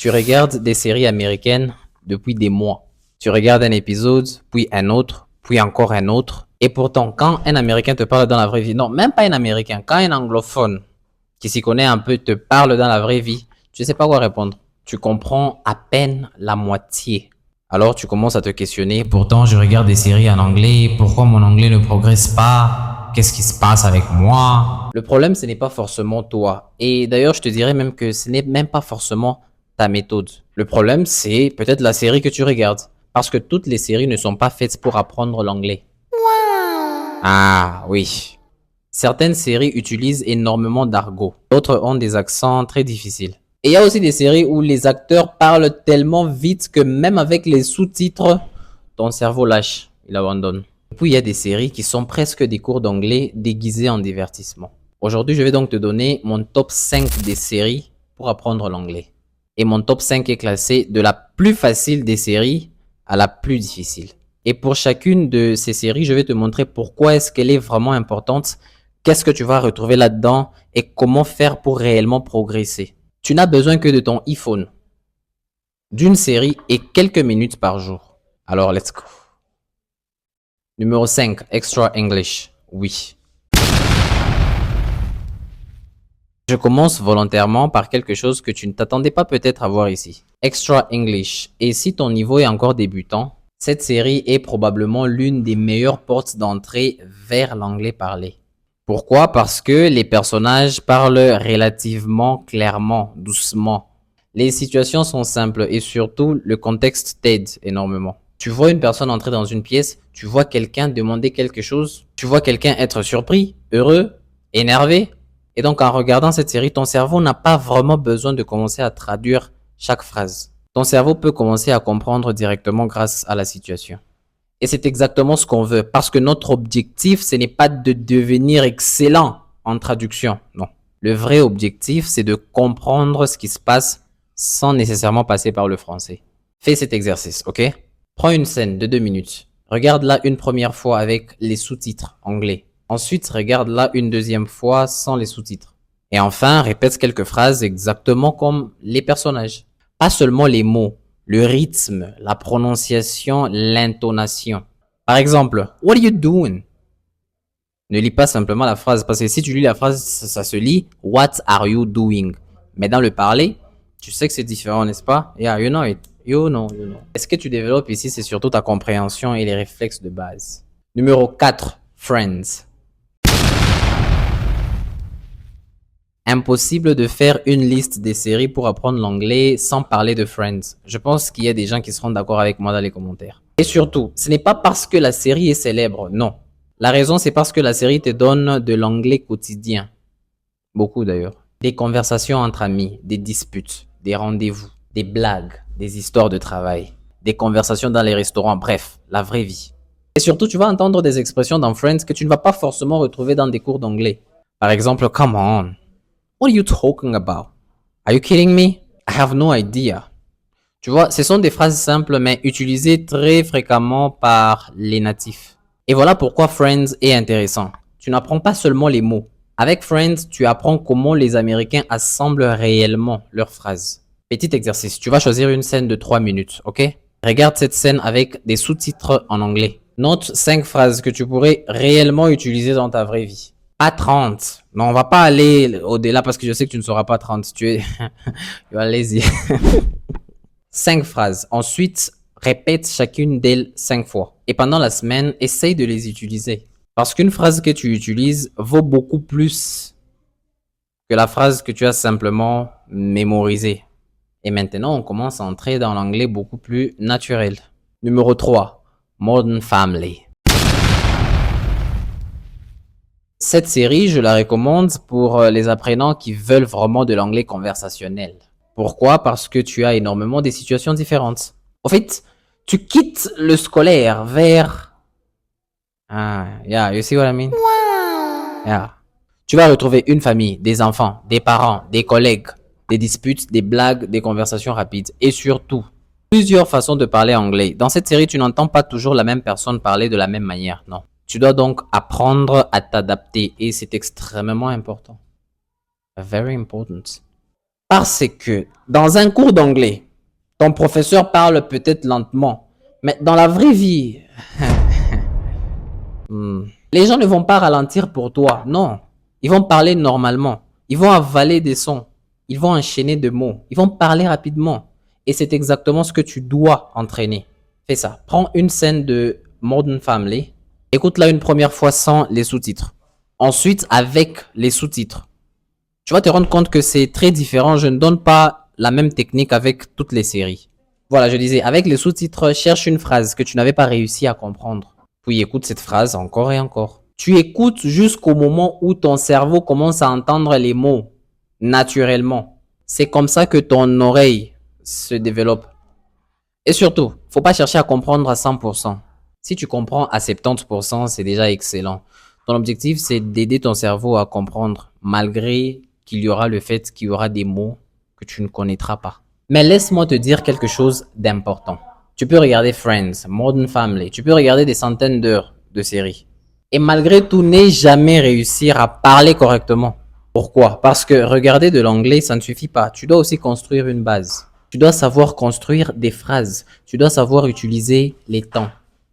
Tu regardes des séries américaines depuis des mois. Tu regardes un épisode, puis un autre, puis encore un autre. Et pourtant, quand un Américain te parle dans la vraie vie, non, même pas un Américain, quand un anglophone qui s'y connaît un peu te parle dans la vraie vie, tu ne sais pas quoi répondre. Tu comprends à peine la moitié. Alors tu commences à te questionner. Pourtant, je regarde des séries en anglais. Pourquoi mon anglais ne progresse pas? Qu'est-ce qui se passe avec moi? Le problème, ce n'est pas forcément toi. Et d'ailleurs, je te dirais même que ce n'est même pas forcément ta méthode. Le problème, c'est peut-être la série que tu regardes. Parce que toutes les séries ne sont pas faites pour apprendre l'anglais. Ah oui. Certaines séries utilisent énormément d'argot. D'autres ont des accents très difficiles. Et il y a aussi des séries où les acteurs parlent tellement vite que même avec les sous-titres, ton cerveau lâche, il abandonne. Et puis il y a des séries qui sont presque des cours d'anglais déguisés en divertissement. Aujourd'hui, je vais donc te donner mon top 5 des séries pour apprendre l'anglais. Et mon top 5 est classé de la plus facile des séries à la plus difficile. Et pour chacune de ces séries, je vais te montrer pourquoi est-ce qu'elle est vraiment importante, qu'est-ce que tu vas retrouver là-dedans et comment faire pour réellement progresser. Tu n'as besoin que de ton iPhone, d'une série et quelques minutes par jour. Alors, let's go. Numéro 5, Extra English. Oui. Je commence volontairement par quelque chose que tu ne t'attendais pas peut-être à voir ici. Extra English. Et si ton niveau est encore débutant, cette série est probablement l'une des meilleures portes d'entrée vers l'anglais parlé. Pourquoi? Parce que les personnages parlent relativement clairement, doucement. Les situations sont simples et surtout le contexte t'aide énormément. Tu vois une personne entrer dans une pièce, tu vois quelqu'un demander quelque chose, tu vois quelqu'un être surpris, heureux, énervé. Et donc en regardant cette série, ton cerveau n'a pas vraiment besoin de commencer à traduire chaque phrase. Ton cerveau peut commencer à comprendre directement grâce à la situation. Et c'est exactement ce qu'on veut, parce que notre objectif, ce n'est pas de devenir excellent en traduction, non. Le vrai objectif, c'est de comprendre ce qui se passe sans nécessairement passer par le français. Fais cet exercice, ok? Prends une scène de 2 minutes. Regarde-la une première fois avec les sous-titres anglais. Ensuite, regarde-la une deuxième fois sans les sous-titres. Et enfin, répète quelques phrases exactement comme les personnages. Pas seulement les mots, le rythme, la prononciation, l'intonation. Par exemple, what are you doing? Ne lis pas simplement la phrase, parce que si tu lis la phrase, ça se lit what are you doing? Mais dans le parler, tu sais que c'est différent, n'est-ce pas? Yeah, you know it. You know. Ce que tu développes ici, c'est surtout ta compréhension et les réflexes de base. Numéro 4, Friends. Impossible de faire une liste des séries pour apprendre l'anglais sans parler de Friends. Je pense qu'il y a des gens qui seront d'accord avec moi dans les commentaires. Et surtout, ce n'est pas parce que la série est célèbre, non. La raison, c'est parce que la série te donne de l'anglais quotidien. Beaucoup d'ailleurs. Des conversations entre amis, des disputes, des rendez-vous, des blagues, des histoires de travail, des conversations dans les restaurants, bref, la vraie vie. Et surtout, tu vas entendre des expressions dans Friends que tu ne vas pas forcément retrouver dans des cours d'anglais. Par exemple, come on. What are you talking about? Are you kidding me? I have no idea. Tu vois, ce sont des phrases simples mais utilisées très fréquemment par les natifs. Et voilà pourquoi Friends est intéressant. Tu n'apprends pas seulement les mots. Avec Friends, tu apprends comment les Américains assemblent réellement leurs phrases. Petit exercice, tu vas choisir une scène de 3 minutes, ok? Regarde cette scène avec des sous-titres en anglais. Note 5 phrases que tu pourrais réellement utiliser dans ta vraie vie. Pas 30. Non, on va pas aller au-delà parce que je sais que tu ne sauras pas 30. Tu es lazy. 5 phrases. Ensuite, répète chacune d'elles 5 fois. Et pendant la semaine, essaye de les utiliser. Parce qu'une phrase que tu utilises vaut beaucoup plus que la phrase que tu as simplement mémorisée. Et maintenant, on commence à entrer dans l'anglais beaucoup plus naturel. Numéro 3. Modern Family. Cette série, je la recommande pour les apprenants qui veulent vraiment de l'anglais conversationnel. Pourquoi? Parce que tu as énormément des situations différentes. En fait, tu quittes le scolaire vers... Ah, yeah, you see what I mean? Yeah. Tu vas retrouver une famille, des enfants, des parents, des collègues, des disputes, des blagues, des conversations rapides et surtout, plusieurs façons de parler anglais. Dans cette série, tu n'entends pas toujours la même personne parler de la même manière, non. Tu dois donc apprendre à t'adapter et c'est extrêmement important. Very important. Parce que dans un cours d'anglais, ton professeur parle peut-être lentement, mais dans la vraie vie, les gens ne vont pas ralentir pour toi, non. Ils vont parler normalement. Ils vont avaler des sons. Ils vont enchaîner de mots. Ils vont parler rapidement. Et c'est exactement ce que tu dois entraîner. Fais ça. Prends une scène de Modern Family. Écoute-la une première fois sans les sous-titres. Ensuite, avec les sous-titres. Tu vas te rendre compte que c'est très différent. Je ne donne pas la même technique avec toutes les séries. Voilà, je disais, avec les sous-titres, cherche une phrase que tu n'avais pas réussi à comprendre. Puis écoute cette phrase encore et encore. Tu écoutes jusqu'au moment où ton cerveau commence à entendre les mots naturellement. C'est comme ça que ton oreille se développe. Et surtout, faut pas chercher à comprendre à 100%. Si tu comprends à 70%, c'est déjà excellent. Ton objectif, c'est d'aider ton cerveau à comprendre, malgré qu'il y aura le fait qu'il y aura des mots que tu ne connaîtras pas. Mais laisse-moi te dire quelque chose d'important. Tu peux regarder Friends, Modern Family, tu peux regarder des centaines d'heures de séries. Et malgré tout, ne jamais réussir à parler correctement. Pourquoi? Parce que regarder de l'anglais, ça ne suffit pas. Tu dois aussi construire une base. Tu dois savoir construire des phrases. Tu dois savoir utiliser les temps.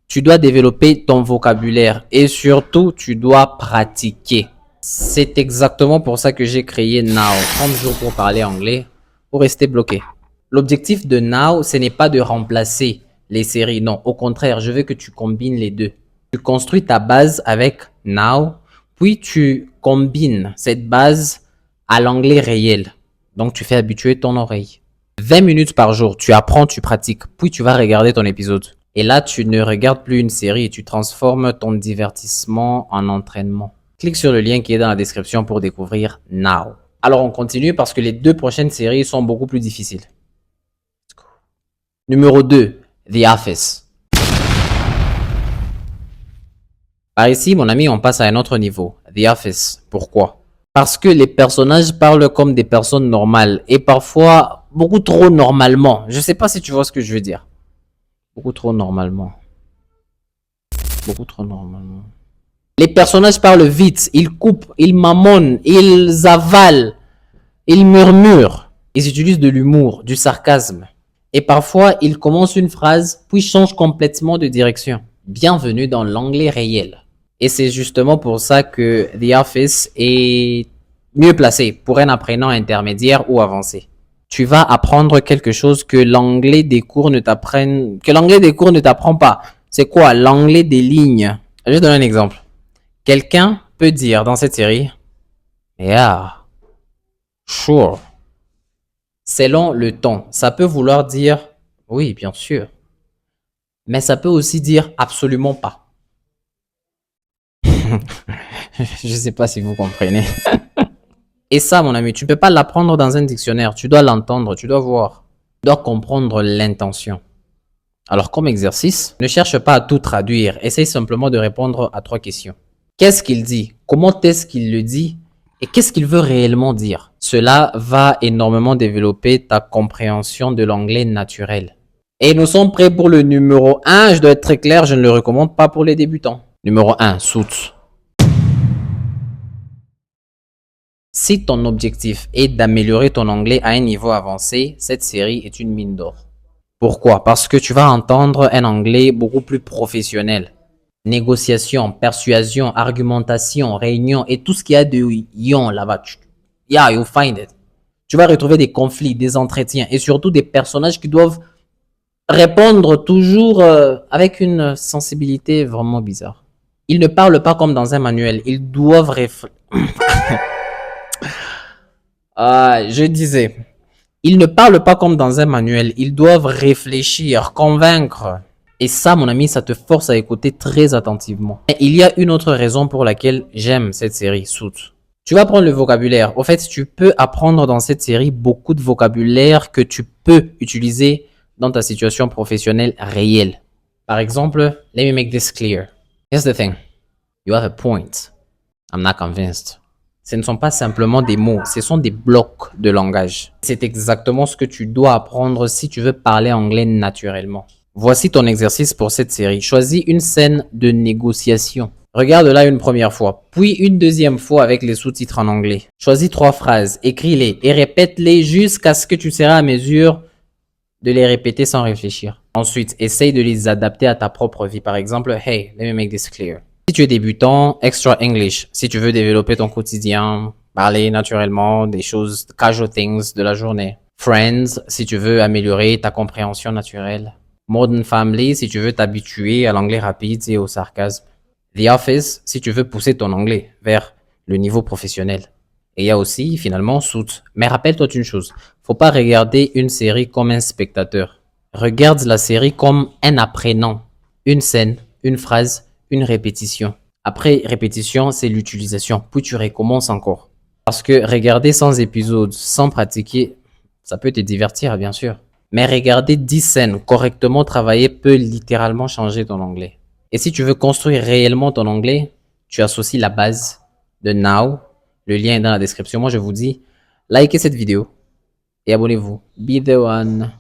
Tu dois développer ton vocabulaire. Et surtout, tu dois pratiquer. C'est exactement pour ça que j'ai créé Now, 30 jours pour parler anglais, pour rester bloqué. L'objectif de Now, ce n'est pas de remplacer les séries. Non, au contraire, je veux que tu combines les deux. Tu construis ta base avec Now, puis tu combines cette base à l'anglais réel. Donc, tu fais habituer ton oreille. 20 minutes par jour, tu apprends, tu pratiques, puis tu vas regarder ton épisode. Et là, tu ne regardes plus une série, tu transformes ton divertissement en entraînement. Clique sur le lien qui est dans la description pour découvrir Now. Alors, on continue parce que les 2 prochaines séries sont beaucoup plus difficiles. Numéro 2, The Office. Par ici, mon ami, on passe à un autre niveau. The Office. Pourquoi? Parce que les personnages parlent comme des personnes normales et parfois beaucoup trop normalement. Je sais pas si tu vois ce que je veux dire. Beaucoup trop normalement. Beaucoup trop normalement. Les personnages parlent vite, ils coupent, ils mamonnent, ils avalent, ils murmurent. Ils utilisent de l'humour, du sarcasme. Et parfois, ils commencent une phrase, puis changent complètement de direction. Bienvenue dans l'anglais réel. Et c'est justement pour ça que The Office est mieux placé pour un apprenant intermédiaire ou avancé. Tu vas apprendre quelque chose que l'anglais des cours ne t'apprend pas. C'est quoi? L'anglais des lignes. Je vais te donner un exemple. Quelqu'un peut dire dans cette série, yeah, sure. Selon le ton, ça peut vouloir dire oui, bien sûr. Mais ça peut aussi dire absolument pas. Je sais pas si vous comprenez. Et ça, mon ami, tu peux pas l'apprendre dans un dictionnaire. Tu dois l'entendre, tu dois voir. Tu dois comprendre l'intention. Alors, comme exercice, ne cherche pas à tout traduire. Essaye simplement de répondre à 3 questions. Qu'est-ce qu'il dit? Comment est-ce qu'il le dit? Et qu'est-ce qu'il veut réellement dire? Cela va énormément développer ta compréhension de l'anglais naturel. Et nous sommes prêts pour le numéro 1. Je dois être très clair, je ne le recommande pas pour les débutants. Numéro 1, Suits. Si ton objectif est d'améliorer ton anglais à un niveau avancé, cette série est une mine d'or. Pourquoi? Parce que tu vas entendre un anglais beaucoup plus professionnel. Négociation, persuasion, argumentation, réunion et tout ce qu'il y a de yon là-bas. Yeah, you'll find it. Tu vas retrouver des conflits, des entretiens et surtout des personnages qui doivent répondre toujours avec une sensibilité vraiment bizarre. Ils ne parlent pas comme dans un manuel. Ils doivent je disais, ils ne parlent pas comme dans un manuel. Ils doivent réfléchir, convaincre. Et ça, mon ami, ça te force à écouter très attentivement. Et il y a une autre raison pour laquelle j'aime cette série, Suits. Tu vas prendre le vocabulaire. Au fait, tu peux apprendre dans cette série beaucoup de vocabulaire que tu peux utiliser dans ta situation professionnelle réelle. Par exemple, let me make this clear. Here's the thing. You have a point. I'm not convinced. Ce ne sont pas simplement des mots, ce sont des blocs de langage. C'est exactement ce que tu dois apprendre si tu veux parler anglais naturellement. Voici ton exercice pour cette série. Choisis une scène de négociation. Regarde-la une première fois, puis une deuxième fois avec les sous-titres en anglais. Choisis 3 phrases, écris-les et répète-les jusqu'à ce que tu seras à mesure de les répéter sans réfléchir. Ensuite, essaye de les adapter à ta propre vie. Par exemple, hey, let me make this clear. Si tu es débutant, extra English. Si tu veux développer ton quotidien, parler naturellement des choses, casual things de la journée. Friends, si tu veux améliorer ta compréhension naturelle. Modern Family, si tu veux t'habituer à l'anglais rapide et au sarcasme. The Office, si tu veux pousser ton anglais vers le niveau professionnel. Et il y a aussi, finalement, Suits. Mais rappelle-toi une chose, faut pas regarder une série comme un spectateur. Regarde la série comme un apprenant. Une scène, une phrase, une répétition. Après répétition, c'est l'utilisation. Puis tu recommences encore. Parce que regarder 100 épisodes sans pratiquer, ça peut te divertir, bien sûr. Mais regarder 10 scènes correctement travaillées peut littéralement changer ton anglais. Et si tu veux construire réellement ton anglais, tu associes la base de Now. Le lien est dans la description. Moi, je vous dis, likez cette vidéo et abonnez-vous. Be the one.